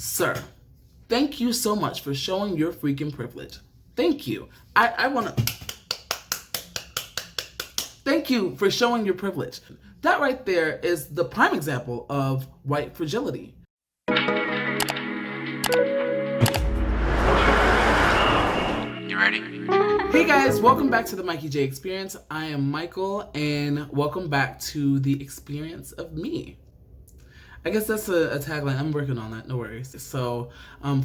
Sir, thank you so much for showing your freaking privilege. Thank you. I want to thank you for showing your privilege. That right there is the prime example of white fragility. You ready? Hey guys, welcome back to the Mikey J Experience. I am Michael, and welcome back to the experience of me. I guess that's a tagline. I'm working on that, no worries. So,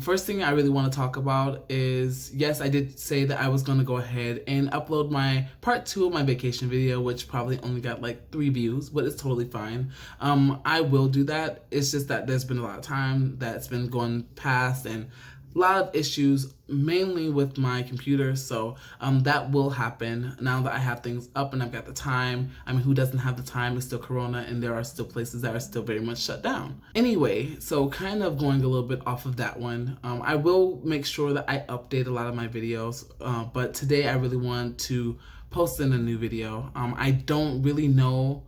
first thing I really want to talk about is, yes, I did say that I was going to go ahead and upload my part 2 of my vacation video, which probably only got like 3 views, but it's totally fine. I will do that. It's just that there's been a lot of time that's been going past and a lot of issues, mainly with my computer, so that will happen now that I have things up and I've got the time. I mean, who doesn't have the time? It's still Corona, and there are still places that are still very much shut down. Anyway, so kind of going a little bit off of that one, I will make sure that I update a lot of my videos, but today I really want to post in a new video. I don't really know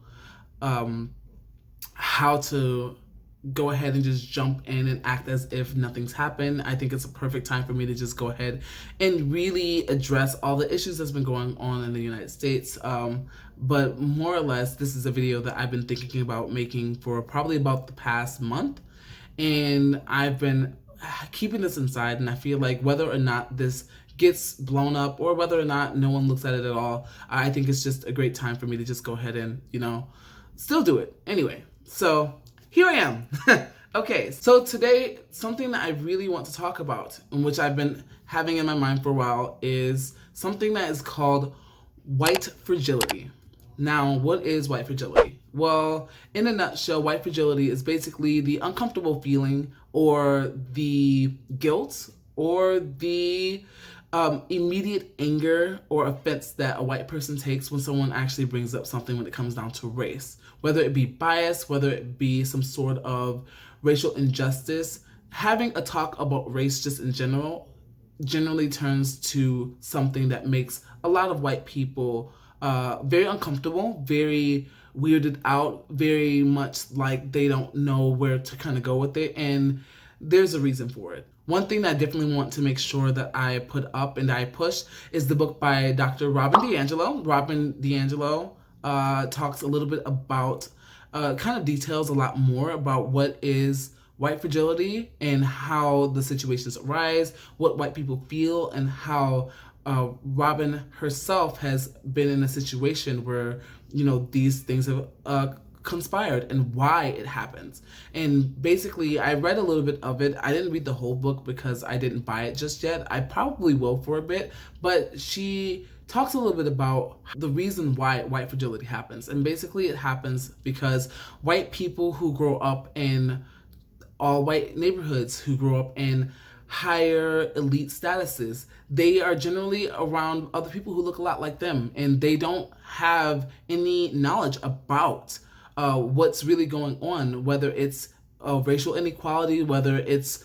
how to go ahead and just jump in and act as if nothing's happened. I think it's a perfect time for me to just go ahead and really address all the issues that's been going on in the United States. But more or less, this is a video that I've been thinking about making for probably about the past month. And I've been keeping this inside, and I feel like whether or not this gets blown up or whether or not no one looks at it at all, I think it's just a great time for me to just go ahead and, still do it. Anyway, so here I am. Okay, so today, something that I really want to talk about, and which I've been having in my mind for a while, is something that is called white fragility. Now, what is white fragility? Well, in a nutshell, white fragility is basically the uncomfortable feeling or the guilt or the immediate anger or offense that a white person takes when someone actually brings up something when it comes down to race. Whether it be bias, whether it be some sort of racial injustice, having a talk about race just in general generally turns to something that makes a lot of white people very uncomfortable, very weirded out, very much like they don't know where to kind of go with it, and there's a reason for it. One thing that I definitely want to make sure that I put up and that I push is the book by Dr. Robin DiAngelo. Robin DiAngelo talks a little bit about, kind of details a lot more about what is white fragility and how the situations arise, what white people feel, and how Robin herself has been in a situation where, these things have conspired and why it happens. And basically, I read a little bit of it. I didn't read the whole book because I didn't buy it just yet. I probably will for a bit, but she talks a little bit about the reason why white fragility happens. And basically it happens because white people who grow up in all white neighborhoods, who grow up in higher elite statuses, they are generally around other people who look a lot like them, and they don't have any knowledge about what's really going on, whether it's racial inequality, whether it's,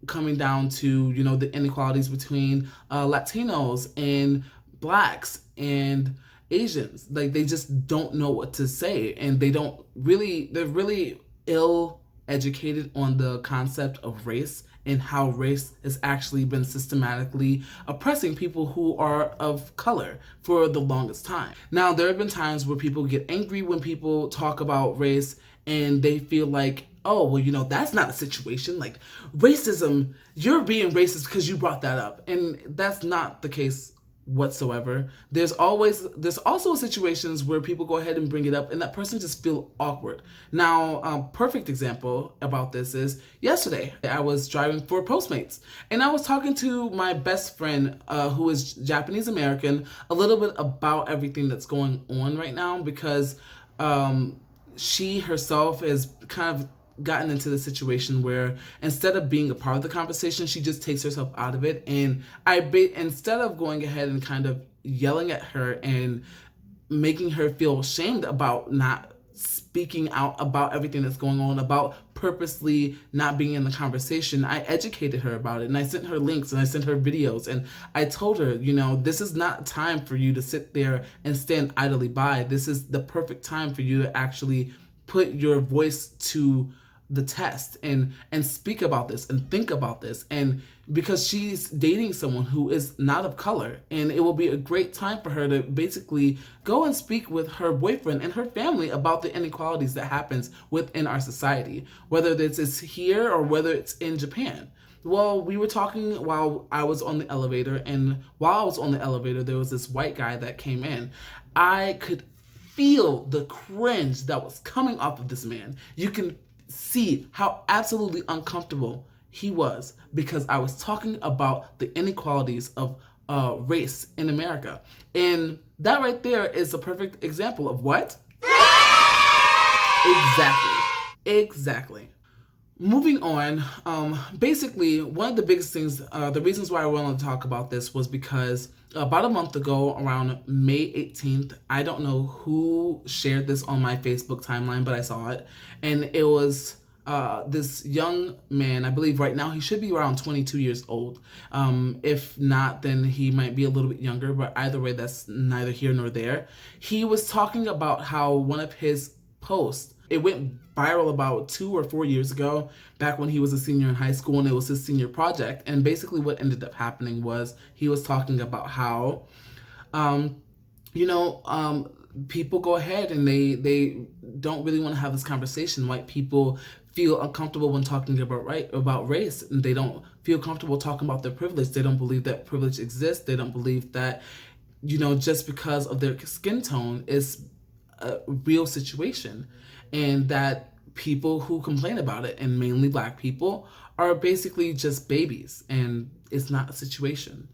coming down to, the inequalities between Latinos and Blacks and Asians. Like, they just don't know what to say, and they're really ill educated on the concept of race and how race has actually been systematically oppressing people who are of color for the longest time. Now, there have been times where people get angry when people talk about race, and they feel like, oh, well, that's not a situation. Like, racism, you're being racist because you brought that up. And that's not the case whatsoever. There's also situations where people go ahead and bring it up and that person just feel awkward. Now, perfect example about this is yesterday I was driving for Postmates, and I was talking to my best friend who is Japanese American a little bit about everything that's going on right now, because she herself has kind of gotten into the situation where instead of being a part of the conversation, she just takes herself out of it. And instead of going ahead and kind of yelling at her and making her feel ashamed about not speaking out about everything that's going on, about purposely not being in the conversation, I educated her about it, and I sent her links and I sent her videos, and I told her, this is not time for you to sit there and stand idly by. This is the perfect time for you to actually put your voice to the test and speak about this and think about this, and because she's dating someone who is not of color, and it will be a great time for her to basically go and speak with her boyfriend and her family about the inequalities that happens within our society, whether this is here or whether it's in Japan. Well, we were talking while I was on the elevator, and while I was on the elevator, there was this white guy that came in. I could feel the cringe that was coming off of this man. You can see how absolutely uncomfortable he was because I was talking about the inequalities of race in America. And that right there is a perfect example of what? Exactly. Moving on, basically, one of the biggest things, the reasons why I wanted to talk about this was because about a month ago, around May 18th, I don't know who shared this on my Facebook timeline, but I saw it. And it was this young man, I believe right now he should be around 22 years old. If not, then he might be a little bit younger, but either way, that's neither here nor there. He was talking about how one of his posts, it went viral about 2 or 4 years ago, back when he was a senior in high school, and it was his senior project. And basically what ended up happening was he was talking about how, people go ahead and they don't really want to have this conversation. White people feel uncomfortable when talking about race, and they don't feel comfortable talking about their privilege. They don't believe that privilege exists. They don't believe that, just because of their skin tone is a real situation, and that people who complain about it, and mainly Black people, are basically just babies, and it's not a situation.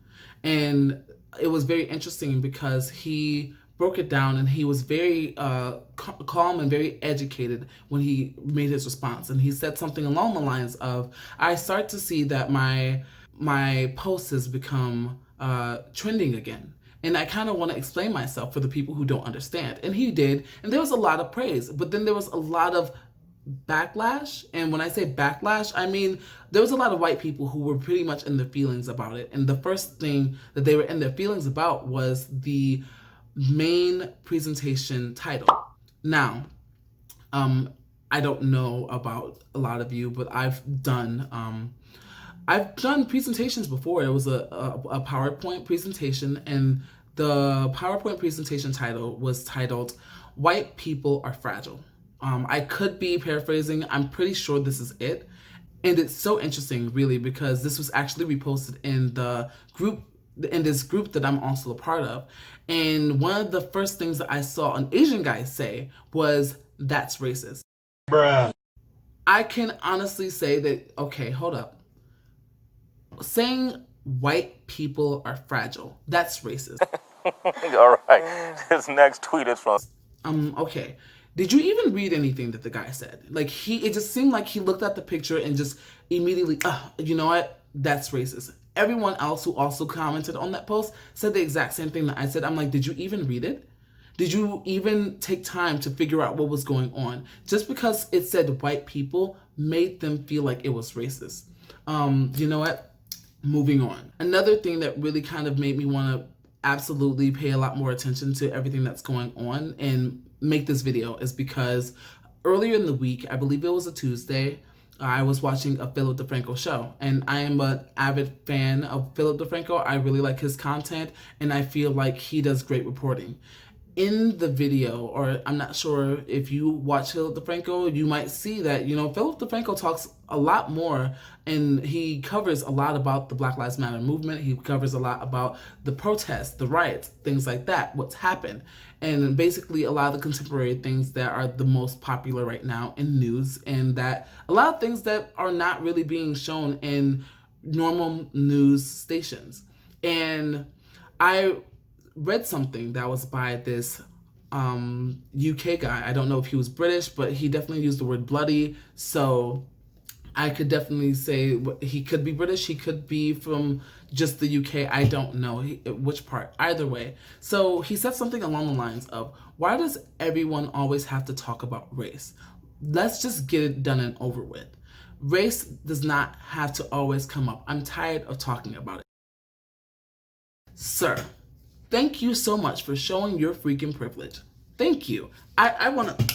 And it was very interesting because he broke it down, and he was very calm and very educated when he made his response. And he said something along the lines of, I start to see that my post has become trending again. And I kind of want to explain myself for the people who don't understand. And he did. And there was a lot of praise, but then there was a lot of backlash. And when I say backlash, I mean, there was a lot of white people who were pretty much in their feelings about it. And the first thing that they were in their feelings about was the main presentation title. Now, I don't know about a lot of you, but I've done presentations before. It was a PowerPoint presentation, and the PowerPoint presentation title was titled, "White People Are Fragile." I could be paraphrasing. I'm pretty sure this is it. And it's so interesting, really, because this was actually reposted in this group that I'm also a part of. And one of the first things that I saw an Asian guy say was, "That's racist." Bruh. I can honestly say that, okay, hold up. Saying white people are fragile, that's racist. All right. This next tweet is from... Okay. Did you even read anything that the guy said? Like, it just seemed like he looked at the picture and just immediately, you know what? That's racist. Everyone else who also commented on that post said the exact same thing that I said. I'm like, did you even read it? Did you even take time to figure out what was going on? Just because it said white people made them feel like it was racist. You know what? Moving on. Another thing that really kind of made me want to absolutely pay a lot more attention to everything that's going on and make this video is because earlier in the week, I believe it was a Tuesday, I was watching a Philip DeFranco show, and I am an avid fan of Philip DeFranco. I really like his content, and I feel like he does great reporting. In the video, or I'm not sure if you watch Philip DeFranco, you might see that, Philip DeFranco talks a lot more, and he covers a lot about the Black Lives Matter movement. He covers a lot about the protests, the riots, things like that, what's happened, and basically a lot of the contemporary things that are the most popular right now in news, and that a lot of things that are not really being shown in normal news stations. And I read something that was by this UK guy. I don't know if he was British, but he definitely used the word bloody. So I could definitely say he could be British. He could be from just the UK. I don't know which part. Either way. So he said something along the lines of, why does everyone always have to talk about race? Let's just get it done and over with. Race does not have to always come up. I'm tired of talking about it. Sir, thank you so much for showing your freaking privilege. Thank you. I want to...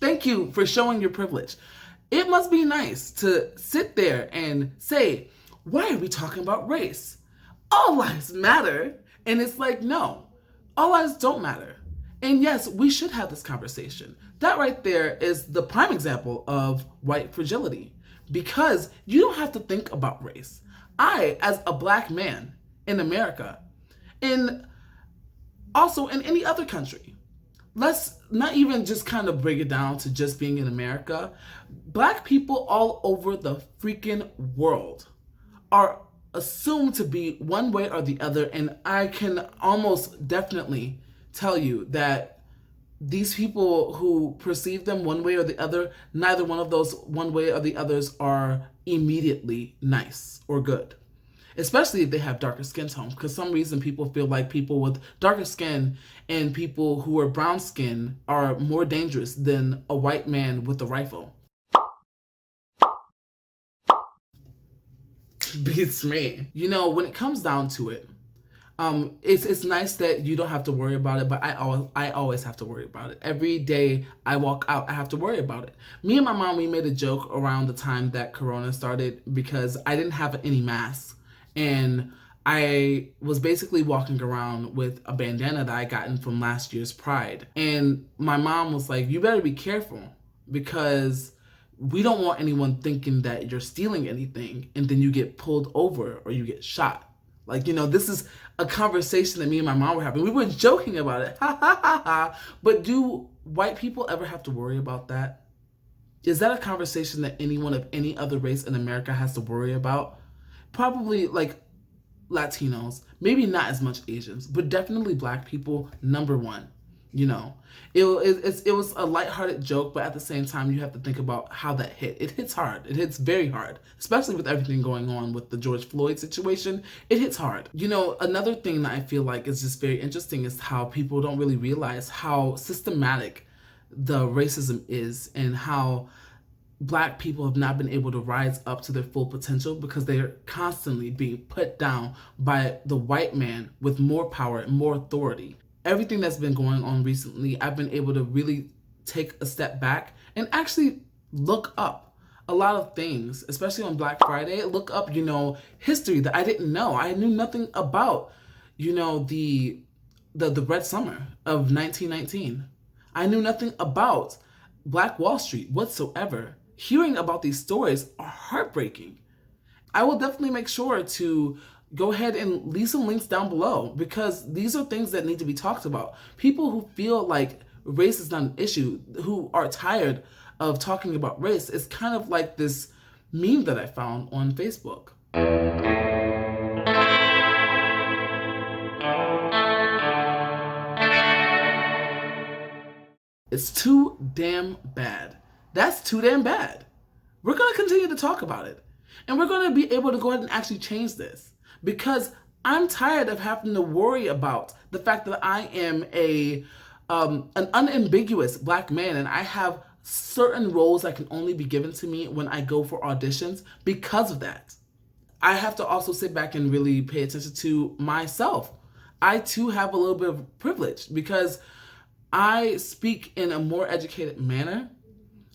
Thank you for showing your privilege. It must be nice to sit there and say, why are we talking about race? All lives matter. And it's like, no, all lives don't matter. And yes, we should have this conversation. That right there is the prime example of white fragility, because you don't have to think about race. I, as a black man in America, and also in any other country, let's not even just kind of break it down to just being in America. Black people all over the freaking world are assumed to be one way or the other, and I can almost definitely tell you that these people who perceive them one way or the other, neither one of those one way or the others are immediately nice or good. Especially if they have darker skin tone, because some reason people feel like people with darker skin and people who are brown skin are more dangerous than a white man with a rifle. Beats me. You know, when it comes down to it, it's nice that you don't have to worry about it, but I always have to worry about it. Every day I walk out, I have to worry about it. Me and my mom, we made a joke around the time that Corona started because I didn't have any masks. And I was basically walking around with a bandana that I gotten from last year's Pride. And my mom was like, you better be careful because we don't want anyone thinking that you're stealing anything and then you get pulled over or you get shot. Like, you know, this is a conversation that me and my mom were having. We were joking about it. Ha ha ha ha. But do white people ever have to worry about that? Is that a conversation that anyone of any other race in America has to worry about? Probably like Latinos, maybe not as much Asians, but definitely black people, number one. You know, it was a lighthearted joke, but at the same time, you have to think about how that hit. It hits hard. It hits very hard, especially with everything going on with the George Floyd situation. It hits hard. You know, another thing that I feel like is just very interesting is how people don't really realize how systematic the racism is and how Black people have not been able to rise up to their full potential because they are constantly being put down by the white man with more power and more authority. Everything that's been going on recently, I've been able to really take a step back and actually look up a lot of things, especially on Black Friday. Look up, you know, history that I didn't know. I knew nothing about, you know, the Red Summer of 1919. I knew nothing about Black Wall Street whatsoever. Hearing about these stories are heartbreaking. I will definitely make sure to go ahead and leave some links down below because these are things that need to be talked about. People who feel like race is not an issue, who are tired of talking about race, it's kind of like this meme that I found on Facebook. It's too damn bad. That's too damn bad. We're going to continue to talk about it. And we're going to be able to go ahead and actually change this. Because I'm tired of having to worry about the fact that I am an unambiguous Black man and I have certain roles that can only be given to me when I go for auditions because of that. I have to also sit back and really pay attention to myself. I too have a little bit of privilege because I speak in a more educated manner.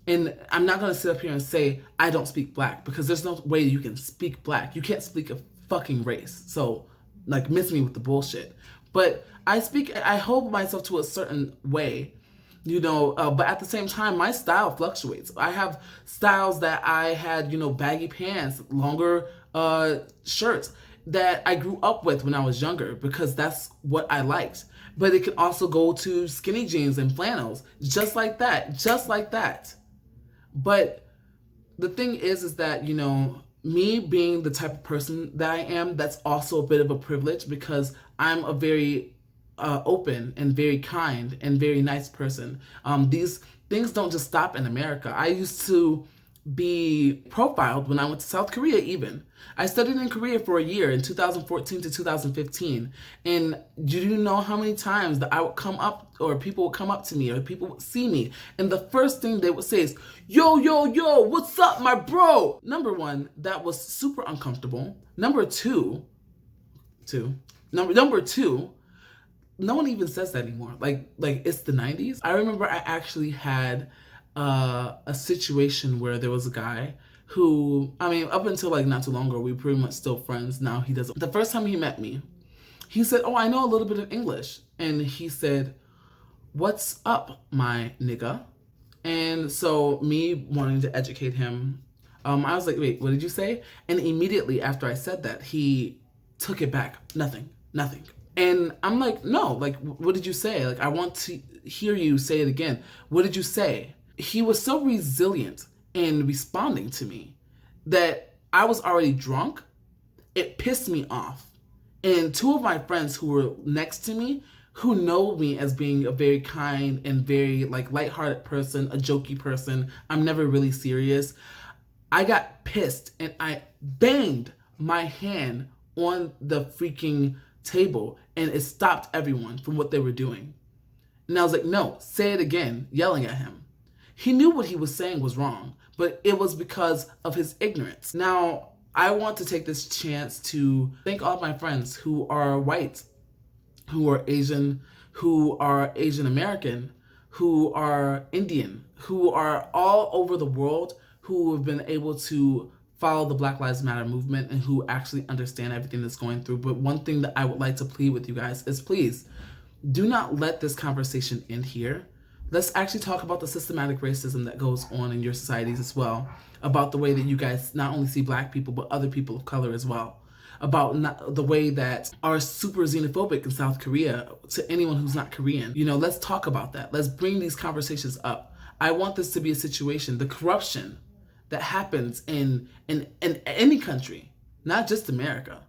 And I'm not going to sit up here and say I don't speak Black because there's no way you can speak Black. You can't speak a fucking race. So, like, miss me with the bullshit. But I hold myself to a certain way, you know, but at the same time, my style fluctuates. I have styles that I had, you know, baggy pants, longer shirts that I grew up with when I was younger because that's what I liked. But it can also go to skinny jeans and flannels, just like that. But the thing is that, you know, me being the type of person that I am, that's also a bit of a privilege because I'm a very open and very kind and very nice person. These things don't just stop in America. I used to be profiled when I went to South Korea even. I studied in Korea for a year in 2014 to 2015. And do you know how many times that I would come up or people would come up to me or people would see me and the first thing they would say is, yo, what's up, my bro? Number one, that was super uncomfortable. Number two, no one even says that anymore. Like it's the 90s. I remember I actually had a situation where there was a guy who, I mean, up until like not too long ago, we were pretty much still friends. Now he doesn't. The first time he met me, he said, "Oh, I know a little bit of English." And he said, "What's up, my nigga?" And so me wanting to educate him, I was like, "Wait, what did you say?" And immediately after I said that, he took it back. Nothing. And I'm like, "No, like, what did you say? Like, I want to hear you say it again. What did you say?" He was so resilient in responding to me that I was already drunk. It pissed me off. And two of my friends who were next to me, who know me as being a very kind and very like lighthearted person, a jokey person, I'm never really serious. I got pissed and I banged my hand on the freaking table and it stopped everyone from what they were doing. And I was like, "No, say it again," yelling at him. He knew what he was saying was wrong, but it was because of his ignorance. Now, I want to take this chance to thank all of my friends who are white, who are Asian, who are Asian American, who are Indian, who are all over the world, who have been able to follow the Black Lives Matter movement and who actually understand everything that's going through. But one thing that I would like to plead with you guys is please do not let this conversation end here. Let's actually talk about the systematic racism that goes on in your societies as well, about the way that you guys not only see Black people, but other people of color as well, about the way that are super xenophobic in South Korea to anyone who's not Korean. You know, let's talk about that. Let's bring these conversations up. I want this to be a situation, the corruption that happens in any country, not just America.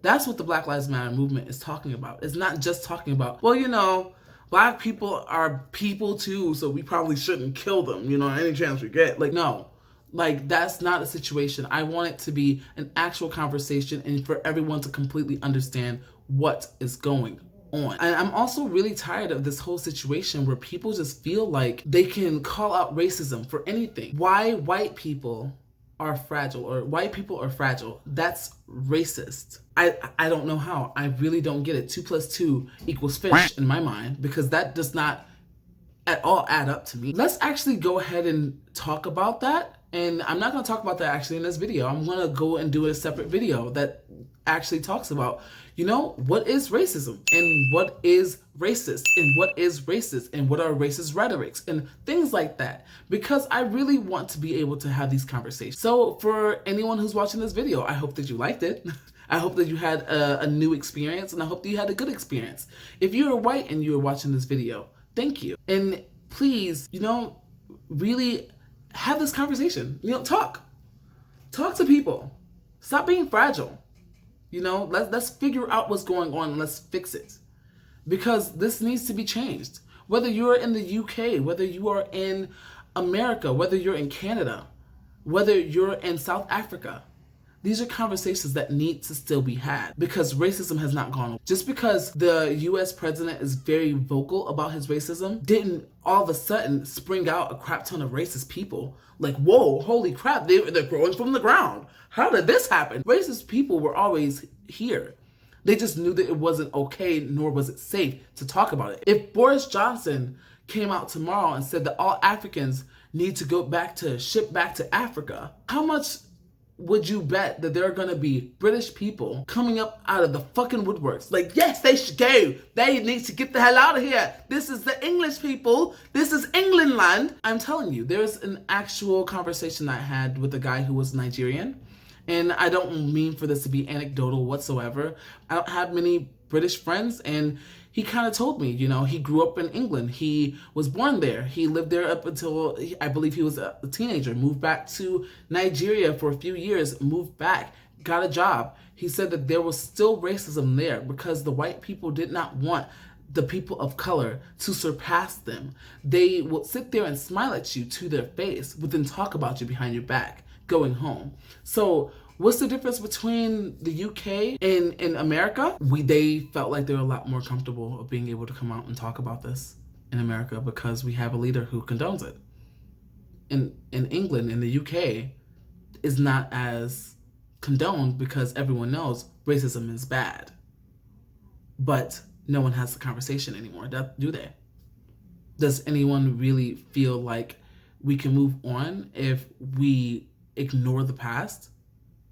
That's what the Black Lives Matter movement is talking about. It's not just talking about, well, you know, Black people are people too, so we probably shouldn't kill them, you know, any chance we get. Like, no, like that's not a situation. I want it to be an actual conversation and for everyone to completely understand what is going on. And I'm also really tired of this whole situation where people just feel like they can call out racism for anything. Why white people are fragile or white people are fragile, that's racist. I don't know how. I really don't get it. 2 + 2 = fish in my mind, because that does not at all add up to me. Let's actually go ahead and talk about that. And I'm not going to talk about that actually in this video. I'm going to go and do a separate video that actually talks about, you know, what is racism and what is racist and what is racist and what are racist rhetorics and things like that, because I really want to be able to have these conversations. So for anyone who's watching this video, I hope that you liked it. I hope that you had a new experience, and I hope that you had a good experience. If you're white and you're watching this video, thank you. And please, you know, really have this conversation. You know, talk to people. Stop being fragile. You know, let's figure out what's going on and let's fix it, because this needs to be changed. Whether you're in the UK, whether you are in America, whether you're in Canada, whether you're in South Africa, these are conversations that need to still be had, because racism has not gone away. Just because the US president is very vocal about his racism didn't all of a sudden spring out a crap ton of racist people. Like, whoa, holy crap, they're growing from the ground. How did this happen? Racist people were always here. They just knew that it wasn't okay, nor was it safe to talk about it. If Boris Johnson came out tomorrow and said that all Africans need to ship back to Africa, how much would you bet that there are going to be British people coming up out of the fucking woodworks? Like, yes, they should go. They need to get the hell out of here. This is the English people. This is England land. I'm telling you, there's an actual conversation I had with a guy who was Nigerian. And I don't mean for this to be anecdotal whatsoever. I don't have many British friends, and he kind of told me, you know, he grew up in England. He was born there. He lived there up until, I believe he was a teenager, moved back to Nigeria for a few years, moved back, got a job. He said that there was still racism there because the white people did not want the people of color to surpass them. They will sit there and smile at you to their face, but then talk about you behind your back going home. So what's the difference between the UK and America? They felt like they were a lot more comfortable of being able to come out and talk about this in America because we have a leader who condones it. In England, in the UK, is not as condoned because everyone knows racism is bad. But no one has the conversation anymore, do they? Does anyone really feel like we can move on if we ignore the past,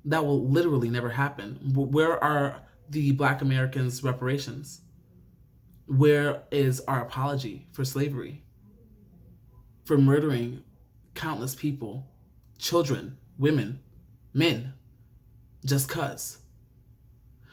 that will literally never happen. Where are the Black Americans' reparations? Where is our apology for slavery? For murdering countless people, children, women, men, just cuz.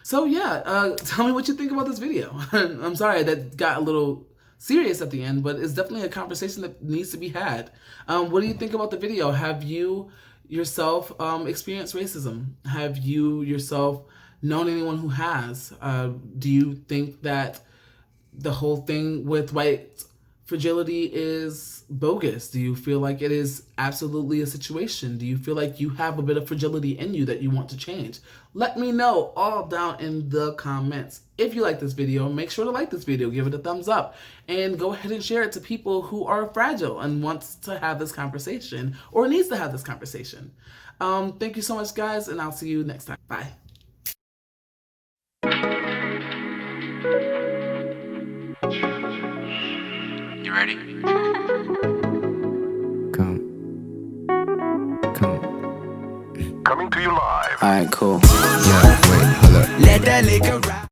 So yeah, tell me what you think about this video. I'm sorry that got a little serious at the end, but it's definitely a conversation that needs to be had. What do you think about the video? Have you yourself experienced racism? Have you yourself known anyone who has? Do you think that the whole thing with white fragility is bogus? Do you feel like it is absolutely a situation? Do you feel like you have a bit of fragility in you that you want to change? Let me know all down in the comments. If you like this video, make sure to like this video, give it a thumbs up, and go ahead and share it to people who are fragile and wants to have this conversation or needs to have this conversation. Thank you so much, guys, and I'll see you next time. Bye. You ready? Come. Coming to you live. Alright, cool. Yeah, wait, hold up. Let that liquor ride.